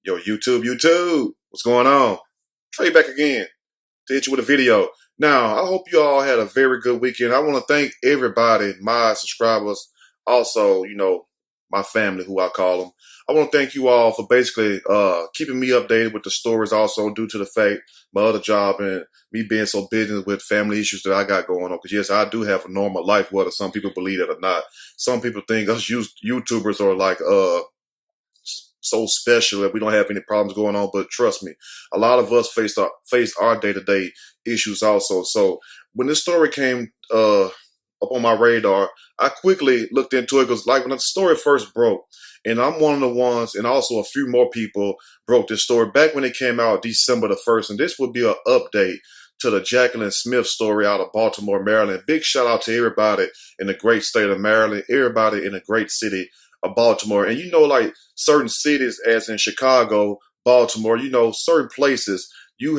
Yo, YouTube, what's going on? Trey back again to hit you with a video. Now, I hope you all had a very good weekend. I want to thank everybody, my subscribers, also, my family, who I call them. I want to thank you all for basically keeping me updated with the stories, also due to the fact my other job and me being so busy with family issues that I got going on. Because yes, I do have a normal life, whether some people believe it or not. Some people think us YouTubers are like so special that we don't have any problems going on. But trust me, a lot of us face our day-to-day issues also. So when this story came up on my radar, I quickly looked into it because like when the story first broke, and I'm one of the ones, and also a few more people broke this story back when it came out December the 1st. And this would be an update to the Jacqueline Smith story out of Baltimore, Maryland. Big shout out to everybody in the great state of Maryland, everybody in the great city of Baltimore. And like certain cities, as in Chicago, Baltimore, certain places you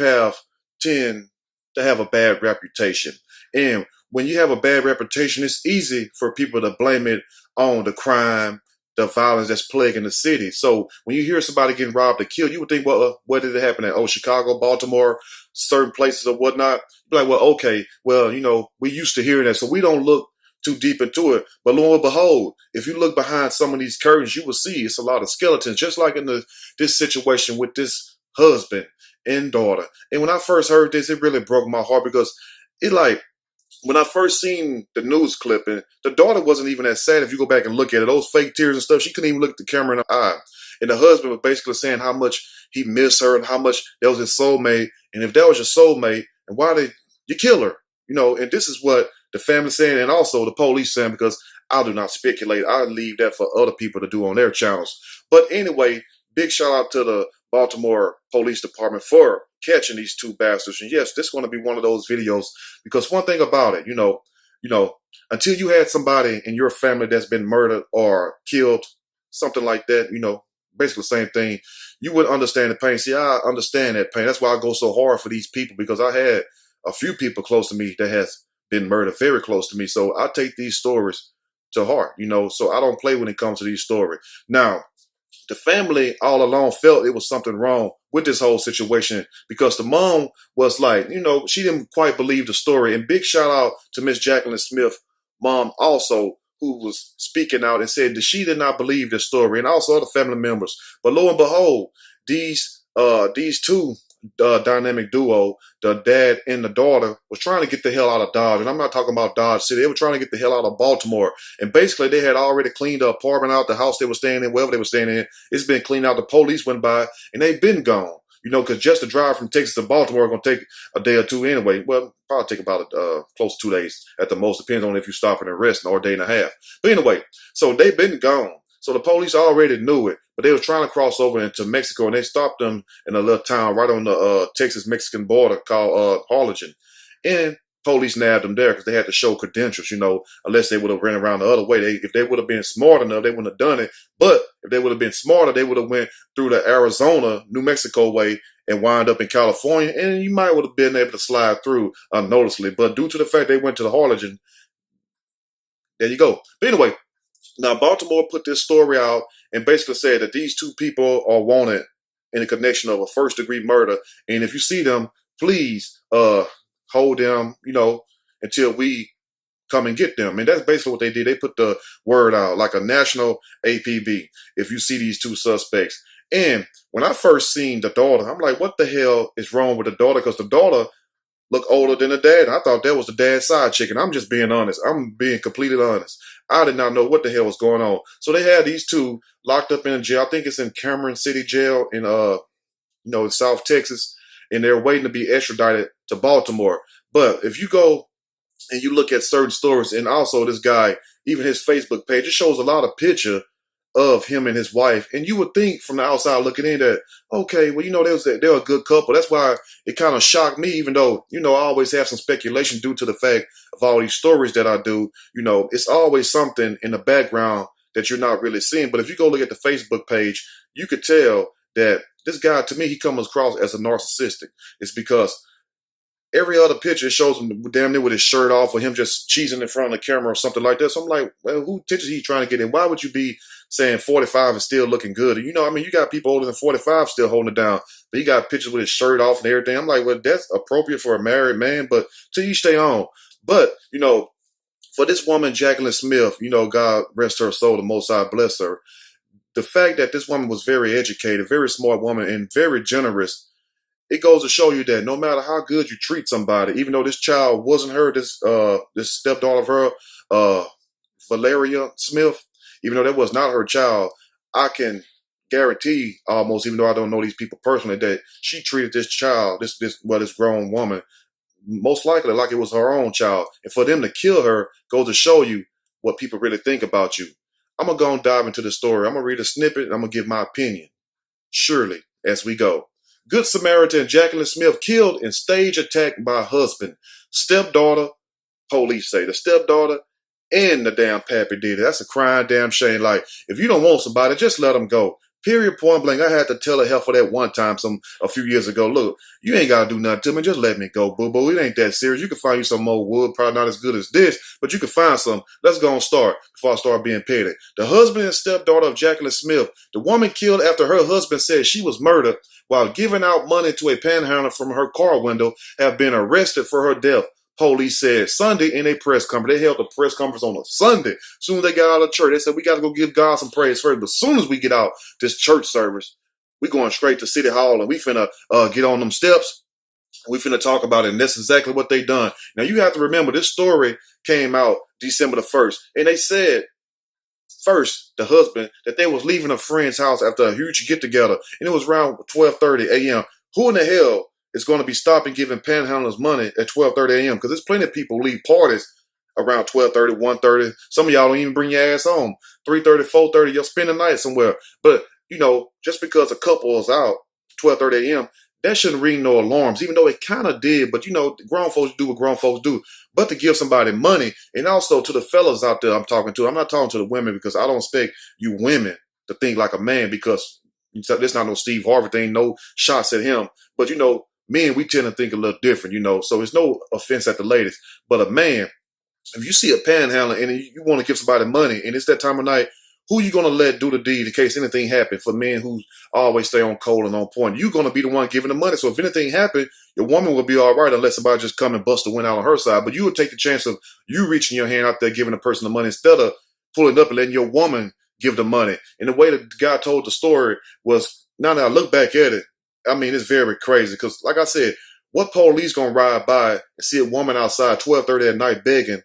tend to have a bad reputation. And when you have a bad reputation, it's easy for people to blame it on the crime, the violence that's plaguing the city. So when you hear somebody getting robbed or killed, you would think, well, where did it happen at? Oh, Chicago, Baltimore, certain places or whatnot. You're like, well, okay, well, we used to hearing that, so we don't look too deep into it. But lo and behold, if you look behind some of these curtains, you will see it's a lot of skeletons, just like in this situation with this husband and daughter. And when I first heard this, it really broke my heart because when I first seen the news clipping, the daughter wasn't even that sad. If you go back and look at it, those fake tears and stuff, she couldn't even look at the camera in the eye. And the husband was basically saying how much he missed her and how much that was his soulmate. And if that was your soulmate, and why did you kill her? And this is what the family saying, and also the police saying, because I do not speculate. I leave that for other people to do on their channels. But anyway, big shout out to the Baltimore Police Department for catching these two bastards. And yes, this is going to be one of those videos because one thing about it, until you had somebody in your family that's been murdered or killed, something like that, basically the same thing, you wouldn't understand the pain. See, I understand that pain. That's why I go so hard for these people, because I had a few people close to me that has been murdered, very close to me. So I take these stories to heart, so I don't play when it comes to these stories. Now, the family all along felt it was something wrong with this whole situation because the mom was like, she didn't quite believe the story. And big shout out to Miss Jacqueline Smith, mom also, who was speaking out and said that she did not believe this story, and also other family members. But lo and behold, these two dynamic duo, the dad and the daughter, was trying to get the hell out of Dodge. And I'm not talking about Dodge City. They were trying to get the hell out of Baltimore. And basically, they had already cleaned the apartment out, the house they were staying in, wherever they were staying in. It's been cleaned out. The police went by, and they've been gone. Because just to drive from Texas to Baltimore is going to take a day or two anyway. Well, probably take about close to 2 days at the most. Depends on if you stop and rest, or a day and a half. But anyway, so they've been gone. So the police already knew it, but they were trying to cross over into Mexico, and they stopped them in a little town right on the Texas-Mexican border called Harlingen. And police nabbed them there because they had to show credentials, unless they would have ran around the other way. If they would have been smart enough, they wouldn't have done it. But if they would have been smarter, they would have went through the Arizona, New Mexico way and wind up in California, and you might would have been able to slide through unnoticeably. But due to the fact they went to the Harlingen, there you go. But anyway, now, Baltimore put this story out and basically said that these two people are wanted in a connection of a first-degree murder. And if you see them, please hold them, until we come and get them. And that's basically what they did. They put the word out like a national APB if you see these two suspects. And when I first seen the daughter, I'm like, what the hell is wrong with the daughter? Because the daughter look older than the dad. I thought that was the dad's side chick. And I'm just being honest. I'm being completely honest. I did not know what the hell was going on. So they had these two locked up in a jail. I think it's in Cameron City Jail in in South Texas, and they're waiting to be extradited to Baltimore. But if you go and you look at certain stories, and also this guy, even his Facebook page, it shows a lot of picture of him and his wife. And you would think from the outside looking in that, okay, well, they're a good couple. That's why it kind of shocked me, even though, I always have some speculation due to the fact of all these stories that I do. It's always something in the background that you're not really seeing. But if you go look at the Facebook page, you could tell that this guy, to me, he comes across as a narcissistic. It's because every other picture shows him damn near with his shirt off, or him just cheesing in front of the camera or something like that. So I'm like, well, who pictures he trying to get in? Why would you be saying 45 is still looking good. And, you got people older than 45 still holding it down. But he got pictures with his shirt off and everything. I'm like, well, that's appropriate for a married man, but to each their own. But, for this woman, Jacqueline Smith, God rest her soul, the Most High bless her. The fact that this woman was very educated, very smart woman, and very generous, it goes to show you that no matter how good you treat somebody, even though this child wasn't her, this stepdaughter of her, Valeria Smith, even though that was not her child, I can guarantee almost, even though I don't know these people personally, that she treated this child, this grown woman, most likely like it was her own child. And for them to kill her goes to show you what people really think about you. I'm going to go and dive into the story. I'm going to read a snippet and I'm going to give my opinion. Surely, as we go. Good Samaritan Jacqueline Smith killed in stage attack by husband. Stepdaughter, police say. The stepdaughter and the damn pappy did it. That's a crying damn shame. Like, if you don't want somebody, just let them go. Period, point blank. I had to tell a heifer that one time a few years ago. Look, you ain't got to do nothing to me. Just let me go, boo-boo. It ain't that serious. You can find you some more wood. Probably not as good as this, but you can find some. Let's go and start before I start being petty. The husband and stepdaughter of Jacqueline Smith. The woman killed after her husband said she was murdered while giving out money to a panhandler from her car window have been arrested for her death. Police said Sunday in a press conference. They held a press conference on a Sunday. Soon as they got out of church, they said, we got to go give God some praise first. But as soon as we get out this church service, we going straight to City Hall and we finna get on them steps. We finna talk about it. And that's exactly what they done. Now, you have to remember, this story came out December the 1st. And they said, first, the husband, that they was leaving a friend's house after a huge get-together. And it was around 12:30 a.m. Who in the hell is going to be stopping giving panhandlers money at 12:30 a.m. because there's plenty of people who leave parties around 12:30, 1:30. Some of y'all don't even bring your ass home. 3:30, 4:30, you'll spend the night somewhere. But, just because a couple is out 12:30 a.m., that shouldn't ring no alarms, even though it kind of did. But, grown folks do what grown folks do. But to give somebody money, and also to the fellas out there I'm talking to, I'm not talking to the women because I don't expect you women to think like a man because this not no Steve Harvey thing, no shots at him. But, men, we tend to think a little different, so it's no offense at the ladies. But a man, if you see a panhandler and you want to give somebody money and it's that time of night, who you going to let do the deed in case anything happens? For men who always stay on cold and on point, you're going to be the one giving the money. So if anything happened, your woman will be all right unless somebody just come and bust the wind out on her side. But you would take the chance of you reaching your hand out there giving the person the money instead of pulling up and letting your woman give the money. And the way the guy told the story was, now that I look back at it, I mean, it's very crazy because, like I said, what police gonna ride by and see a woman outside 12:30 at night begging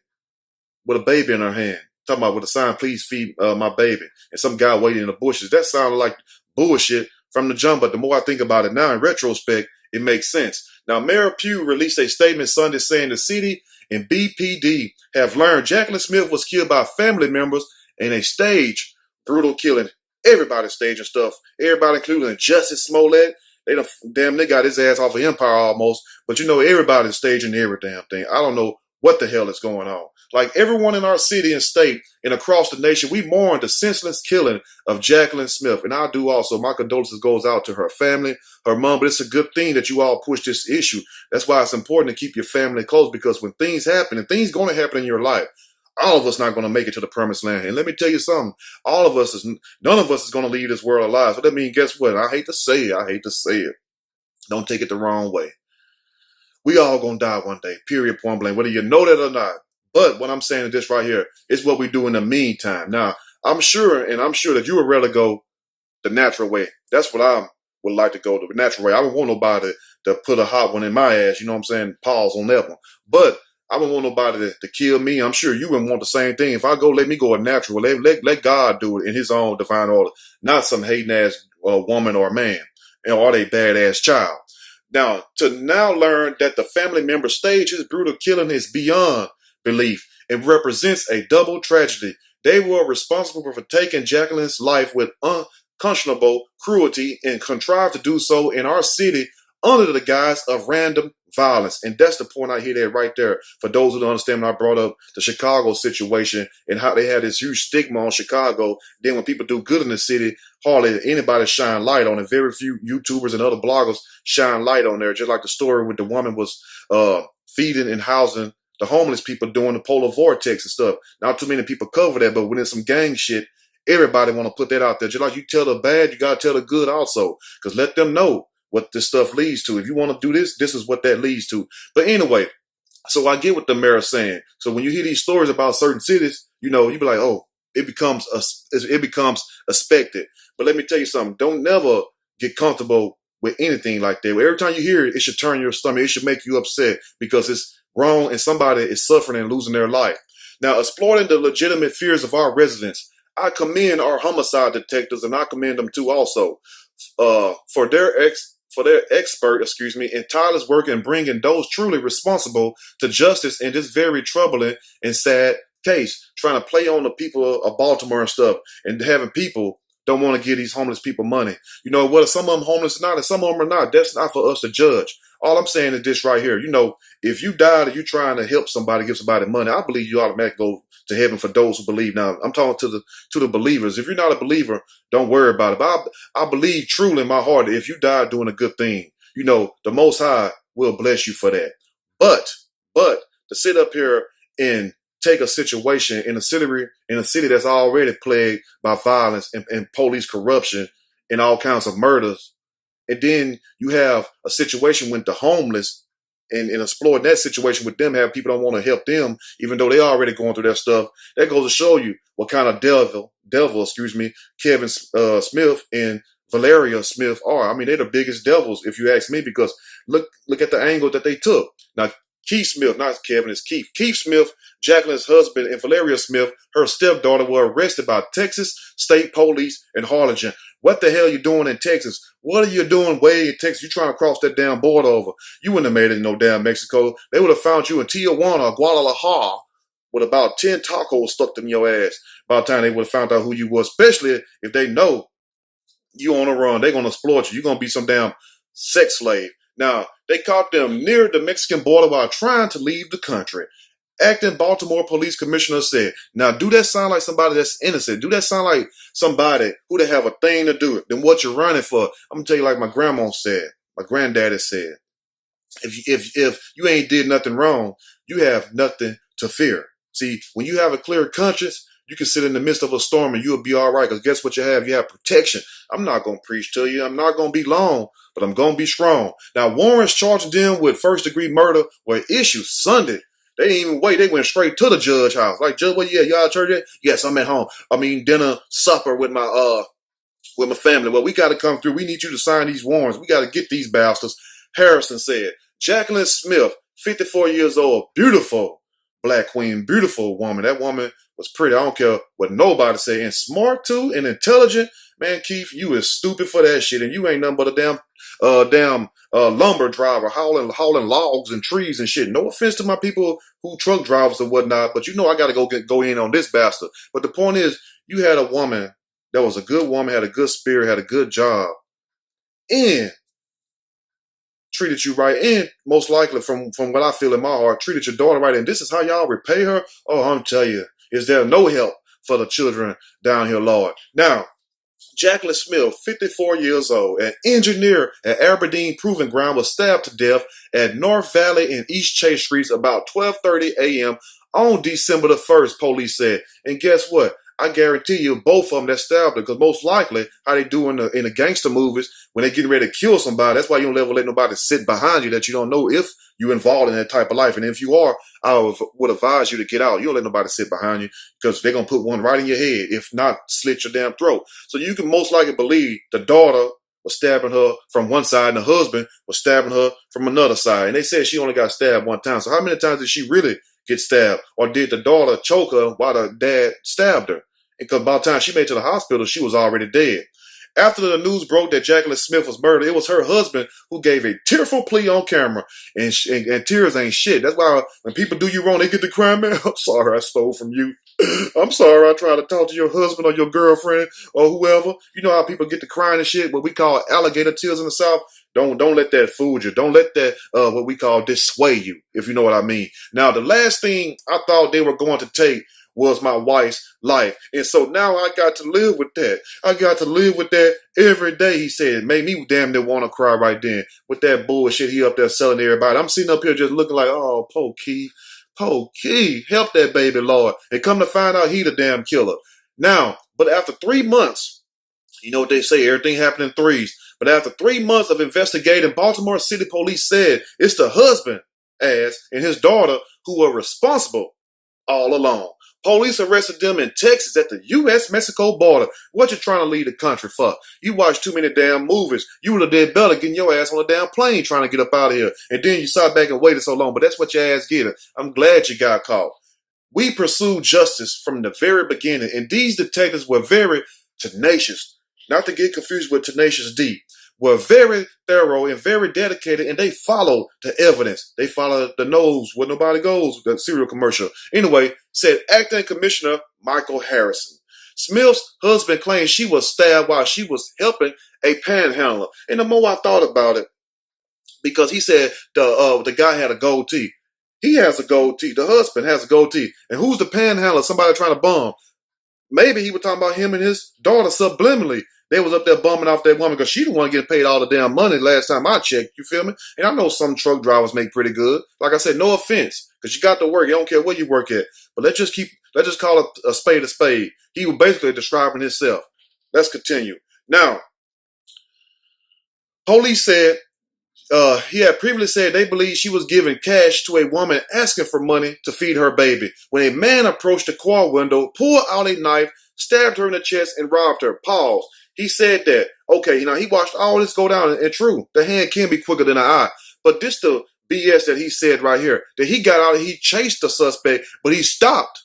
with a baby in her hand, talking about with a sign, please feed my baby, and some guy waiting in the bushes? That sounded like bullshit from the jump, but the more I think about it now in retrospect, it makes sense. Now, Mayor Pugh released a statement Sunday saying the city and BPD have learned Jacqueline Smith was killed by family members in a staged brutal killing. Everybody staging stuff. Everybody, including Justice Smollett. They got his ass off of Empire almost. But everybody's staging every damn thing. I don't know what the hell is going on. Like everyone in our city and state and across the nation, we mourn the senseless killing of Jacqueline Smith. And I do also. My condolences goes out to her family, her mom. But it's a good thing that you all push this issue. That's why it's important to keep your family close, because when things happen, and things going to happen in your life, all of us not going to make it to the promised land. And let me tell you something. None of us is going to leave this world alive. So that means, guess what? I hate to say it. Don't take it the wrong way. We all going to die one day, period, point blank, whether you know that or not. But what I'm saying is this right here is what we do in the meantime. Now, I'm sure that you would rather go the natural way. That's what I would like to go the natural way. I don't want nobody to put a hot one in my ass. You know what I'm saying? Pause on that one. But I don't want nobody to kill me. I'm sure you wouldn't want the same thing. If I go, let me go a natural. Let God do it in his own divine order, not some hating ass woman or man or they badass child. Now, to learn that the family member staged his brutal killing is beyond belief. It represents a double tragedy. They were responsible for taking Jacqueline's life with unconscionable cruelty and contrived to do so in our city under the guise of random violence. And that's the point I hear that right there. For those who don't understand, when I brought up the Chicago situation and how they had this huge stigma on Chicago, then when people do good in the city, hardly anybody shine light on it. Very few YouTubers and other bloggers shine light on there. Just like the story with the woman was feeding and housing the homeless people during the polar vortex and stuff. Not too many people cover that, but when there's some gang shit, Everybody want to put that out there. Just like you tell the bad, you got to tell the good also. Because let them know what this stuff leads to. If you want to do this, this is what that leads to. But anyway, so I get what the mayor's saying. So when you hear these stories about certain cities, you be like, oh, it becomes expected. But let me tell you something. Don't never get comfortable with anything like that. Every time you hear it, it should turn your stomach. It should make you upset because it's wrong and somebody is suffering and losing their life. Now, exploiting the legitimate fears of our residents, I commend our homicide detectives, and I commend them too also for their expert, in tireless work in bringing those truly responsible to justice in this very troubling and sad case, trying to play on the people of Baltimore and stuff, and having people don't want to give these homeless people money. You know what? Some of them homeless or not, and some of them are not. That's not for us to judge. All I'm saying is this right here. If you died and you're trying to help somebody, give somebody money, I believe you automatically go to heaven for those who believe. Now, I'm talking to the believers. If you're not a believer, don't worry about it. But I believe truly in my heart that if you die doing a good thing, the Most High will bless you for that. But to sit up here and take a situation in a city that's already plagued by violence and police corruption and all kinds of murders, and then you have a situation with the homeless and exploring that situation with them, have people don't want to help them, even though they already going through that stuff. That goes to show you what kind of devil, Kevin Smith and Valeria Smith are. I mean, they're the biggest devils, if you ask me, because look at the angle that they took. Now, Keith Smith, not Kevin, it's Keith. Keith Smith, Jacqueline's husband, and Valeria Smith, her stepdaughter, were arrested by Texas State Police in Harlingen. What the hell are you doing in Texas? What are you doing way in Texas? You trying to cross that damn border over. You wouldn't have made it in no damn Mexico. They would have found you in Tijuana or Guadalajara with about 10 tacos stuck in your ass. By the time they would have found out who you were, especially if they know you on the run. They're going to exploit you. You're going to be some damn sex slave. Now, they caught them near the Mexican border while trying to leave the country. Acting Baltimore Police Commissioner said, now, do that sound like somebody that's innocent? Do that sound like somebody who they have a thing to do than what you're running for? I'm going to tell you like my grandma said, my granddaddy said, if you ain't did nothing wrong, you have nothing to fear. See, when you have a clear conscience, you can sit in the midst of a storm and you'll be all right. Because guess what you have? You have protection. I'm not going to preach to you. I'm not going to be long, but I'm going to be strong. Now, warrants charging them with first-degree murder were issued Sunday. They didn't even wait. They went straight to the judge house. Like, Judge, well, yeah, you out of church yet? Yes, I'm at home. Dinner, supper with my family. Well, we got to come through. We need you to sign these warrants. We got to get these bastards. Harrison said. Jacqueline Smith, 54 years old, beautiful black queen, beautiful woman. That woman was pretty. I don't care what nobody say. And smart too, and intelligent. Man, Keith, you is stupid for that shit, and you ain't nothing but a damn lumber driver hauling logs and trees and shit. No offense to my people who truck drivers and whatnot, but I got to go in on this bastard. But the point is, you had a woman that was a good woman, had a good spirit, had a good job, and treated you right, and most likely, from what I feel in my heart, treated your daughter right, and this is how y'all repay her? Oh, I'm telling you, is there no help for the children down here, Lord? Now, Jacqueline Smith, 54 years old, an engineer at Aberdeen Proving Ground, was stabbed to death at North Valley and East Chase Streets about 12:30 a.m. on December the 1st, police said. And guess what? I guarantee you both of them that stabbed her, because most likely how they do in the gangster movies when they getting ready to kill somebody, that's why you don't ever let nobody sit behind you that you don't know if you're involved in that type of life. And if you are, I would advise you to get out. You don't let nobody sit behind you because they're going to put one right in your head. If not, slit your damn throat. So you can most likely believe the daughter was stabbing her from one side and the husband was stabbing her from another side. And they said she only got stabbed one time. So how many times did she really get stabbed? Or did the daughter choke her while the dad stabbed her? Because by the time she made it to the hospital, she was already dead. After the news broke that Jacqueline Smith was murdered, it was her husband who gave a tearful plea on camera. And tears ain't shit. That's why when people do you wrong, they get to cry, man. I'm sorry I stole from you. I'm sorry I tried to talk to your husband or your girlfriend or whoever. You know how people get to crying and shit, what we call alligator tears in the South? Don't let that fool you. Don't let that, what we call dissuade you, if you know what I mean. Now, the last thing I thought they were going to take was my wife's life. And so now I got to live with that. I got to live with that every day, he said. It made me damn near want to cry right then with that bullshit he up there selling everybody. I'm sitting up here just looking like, oh, poor Keith, help that baby, Lord. And come to find out he the damn killer. Now, But after 3 months, you know what they say, everything happened in threes. But after 3 months of investigating, Baltimore City Police said it's the husband, and his daughter who were responsible all along. Police arrested them in Texas at the U.S.-Mexico border. What you trying to leave the country for? You watch too many damn movies. You would have did better getting your ass on a damn plane trying to get up out of here. And then you sat back and waited so long. But that's what your ass getting. I'm glad you got caught. We pursued justice from the very beginning, and these detectives were very tenacious. Not to get confused with Tenacious D. Were very thorough and very dedicated, and they followed the evidence. They followed the nose where nobody goes, the cereal commercial. Anyway, said Acting Commissioner Michael Harrison. Smith's husband claimed she was stabbed while she was helping a panhandler. And the more I thought about it, because he said the guy had a gold teeth. He has a gold teeth. The husband has a gold teeth. And who's the panhandler? Somebody trying to bum. Maybe he was talking about him and his daughter subliminally. They was up there bumming off that woman because she the one getting paid all the damn money last time I checked. You feel me? And I know some truck drivers make pretty good. Like I said, no offense, because you got to work. You don't care where you work at. But let's just call it a spade a spade. He was basically describing himself. Let's continue. Now, police said he had previously said they believed she was giving cash to a woman asking for money to feed her baby. When a man approached the car window, pulled out a knife, stabbed her in the chest, and robbed her. Pause. He said that, okay, you know, he watched all this go down, and true, the hand can be quicker than the eye. But this the BS that he said right here, that he got out and he chased the suspect, but he stopped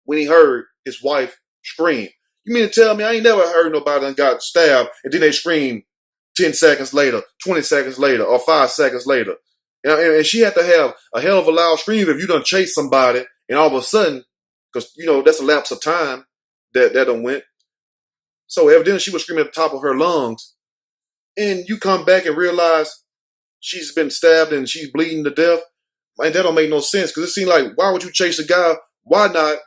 when he heard his wife scream. You mean to tell me I ain't never heard nobody that got stabbed and then they scream 10 seconds later, 20 seconds later, or 5 seconds later. And she had to have a hell of a loud scream if you done chase somebody and all of a sudden, because, you know, that's a lapse of time that done went. So evidently she was screaming at the top of her lungs. And you come back and realize she's been stabbed and she's bleeding to death. Man, that don't make no sense, because it seems like, why would you chase a guy? Why not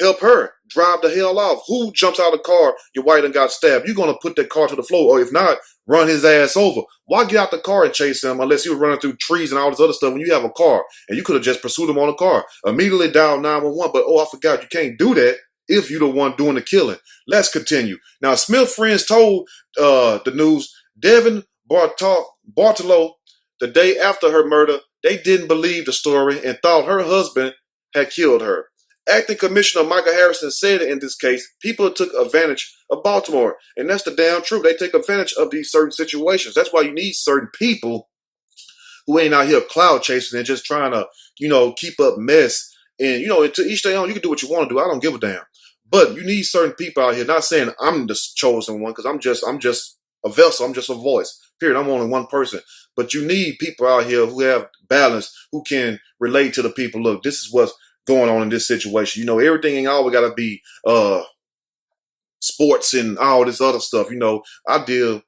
help her? Drive the hell off. Who jumps out of the car? Your wife done got stabbed. You're going to put that car to the floor, or if not, run his ass over. Why get out the car and chase him unless he was running through trees and all this other stuff when you have a car? And you could have just pursued him on a car. Immediately dial 911. But, I forgot, you can't do that if you're the one doing the killing. Let's continue. Now, Smith friends told the news, Devin Bartolo, the day after her murder, they didn't believe the story and thought her husband had killed her. Acting Commissioner Michael Harrison said in this case, people took advantage of Baltimore. And that's the damn truth. They take advantage of these certain situations. That's why you need certain people who ain't out here cloud chasing and just trying to, you know, keep up mess. And, you know, to each their own, you can do what you want to do. I don't give a damn. But you need certain people out here, not saying I'm the chosen one, because I'm just a vessel. I'm just a voice. Period. I'm only one person. But you need people out here who have balance, who can relate to the people. Look, this is what's going on in this situation. You know, everything ain't always got to be sports and all this other stuff. You know, I tend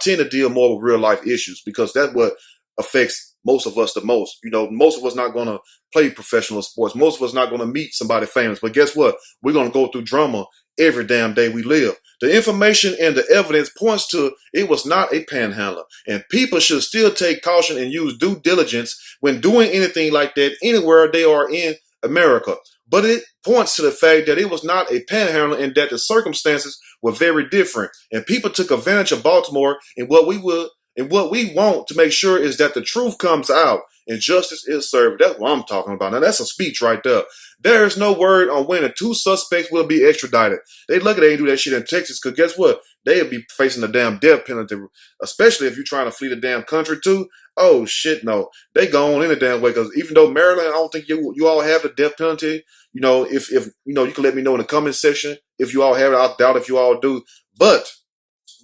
to deal more with real life issues, because that's what affects most of us the most. You know, most of us not going to play professional sports. Most of us not going to meet somebody famous. But guess what? We're going to go through drama every damn day we live. The information and the evidence points to it was not a panhandler. And people should still take caution and use due diligence when doing anything like that anywhere they are in America. But it points to the fact that it was not a panhandler and that the circumstances were very different. And people took advantage of Baltimore, and what we want to make sure is that the truth comes out and justice is served. That's what I'm talking about. Now, that's a speech right there. There is no word on when the 2 suspects will be extradited. They lucky they ain't do that shit in Texas, because guess what? They'll be facing the damn death penalty, especially if you're trying to flee the damn country too. Oh, shit, no. They go on in a damn way, because even though Maryland, I don't think you all have the death penalty. You know, if you know, you can let me know in the comment section if you all have it. I doubt if you all do. But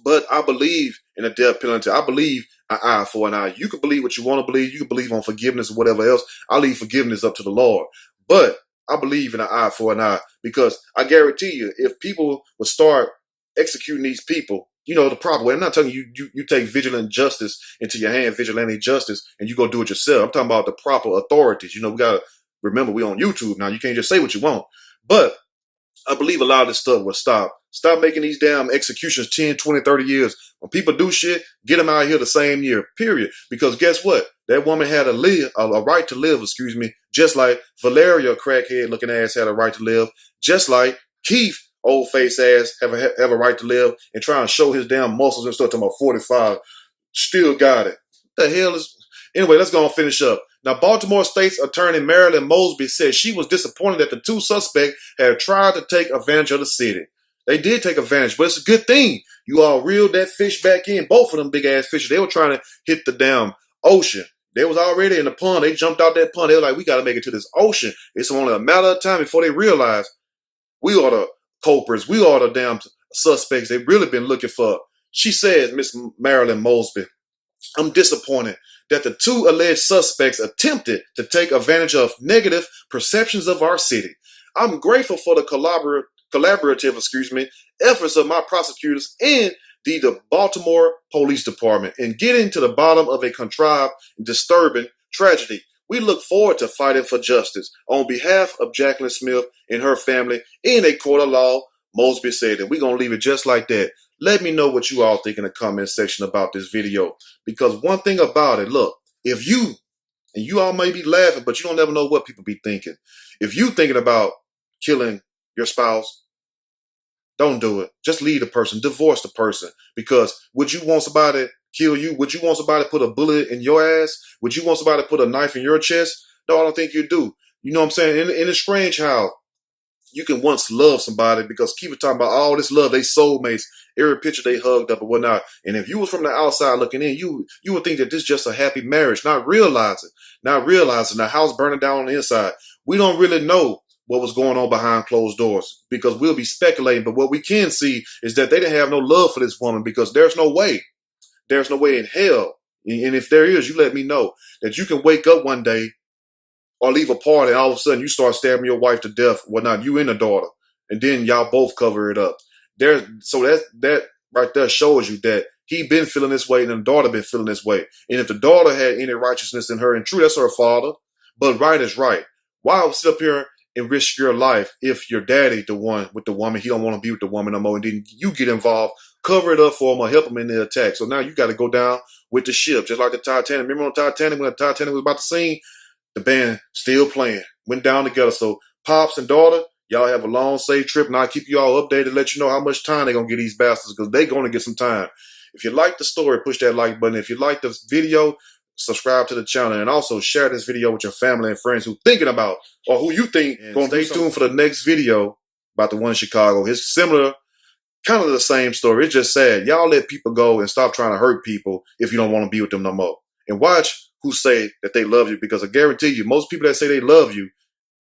I believe in a death penalty. I believe an eye for an eye. You can believe what you want to believe. You can believe on forgiveness or whatever else. I leave forgiveness up to the Lord. But I believe in an eye for an eye, because I guarantee you, if people would start executing these people, you know, the proper way. I'm not telling you, you take vigilant justice into your hand, vigilante justice, and you go do it yourself. I'm talking about the proper authorities. You know, we got to remember we on YouTube now. You can't just say what you want. But I believe a lot of this stuff will stop. Stop making these damn executions 10, 20, 30 years. When people do shit, get them out of here the same year, period. Because guess what? That woman had a right to live, just like Valeria, crackhead looking ass, had a right to live, just like Keith old face ass have a right to live and try and show his damn muscles and stuff to my 45. Still got it. What the hell is... Anyway, let's go and finish up. Now, Baltimore State's Attorney Marilyn Mosby said she was disappointed that the two suspects had tried to take advantage of the city. They did take advantage, but it's a good thing. You all reeled that fish back in. Both of them big-ass fishes. They were trying to hit the damn ocean. They was already in the pond. They jumped out that pond. They were like, we got to make it to this ocean. It's only a matter of time before they realize we are the culprits. We are the damn suspects they've really been looking for. She said, Miss Marilyn Mosby, I'm disappointed that the two alleged suspects attempted to take advantage of negative perceptions of our city. I'm grateful for the collaborative efforts of my prosecutors and the Baltimore Police Department in getting to the bottom of a contrived and disturbing tragedy. We look forward to fighting for justice on behalf of Jacqueline Smith and her family in a court of law, Mosby said, and we're going to leave it just like that. Let me know what you all think in the comment section about this video. Because one thing about it, look, if you, and you all may be laughing, but you don't ever know what people be thinking. If you thinking about killing your spouse, don't do it. Just leave the person, divorce the person. Because would you want somebody to kill you? Would you want somebody to put a bullet in your ass? Would you want somebody to put a knife in your chest? No, I don't think you do. You know what I'm saying? And it's strange how you can once love somebody because keep talking about all this love, they soulmates, every picture they hugged up and whatnot. And if you was from the outside looking in, you would think that this is just a happy marriage, not realizing the house burning down on the inside. We don't really know what was going on behind closed doors because we'll be speculating. But what we can see is that they didn't have no love for this woman because there's no way in hell. And if there is, you let me know that you can wake up one day or leave a party and all of a sudden you start stabbing your wife to death, whatnot, you and the daughter, and then y'all both cover it up. So that right there shows you that he been feeling this way and the daughter been feeling this way. And if the daughter had any righteousness in her, and true, that's her father, but right is right. Why sit up here and risk your life if your daddy, the one with the woman, he don't want to be with the woman no more, and then you get involved, cover it up for him or help him in the attack. So now you got to go down with the ship, just like the Titanic. Remember on Titanic, when the Titanic was about to sink, the band still playing, went down together. So pops and daughter, y'all have a long, safe trip, and I'll keep you all updated, let you know how much time they're going to get these bastards because they're going to get some time. If you like the story, push that like button. If you like this video, subscribe to the channel, and also share this video with your family and friends who thinking about or who you think going to stay tuned for the next video about the one in Chicago. It's similar, kind of the same story. It's just sad. Y'all let people go and stop trying to hurt people if you don't want to be with them no more. And watch who say that they love you, because I guarantee you, most people that say they love you,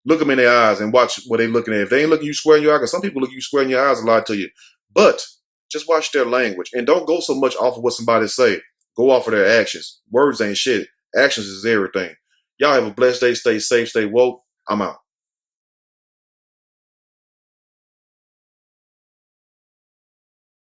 look them in their eyes and watch what they're looking at. If they ain't looking you square in your eye, because some people look you square in your eyes and lie to you. But just watch their language and don't go so much off of what somebody say. Go off of their actions. Words ain't shit. Actions is everything. Y'all have a blessed day. Stay safe. Stay woke. I'm out.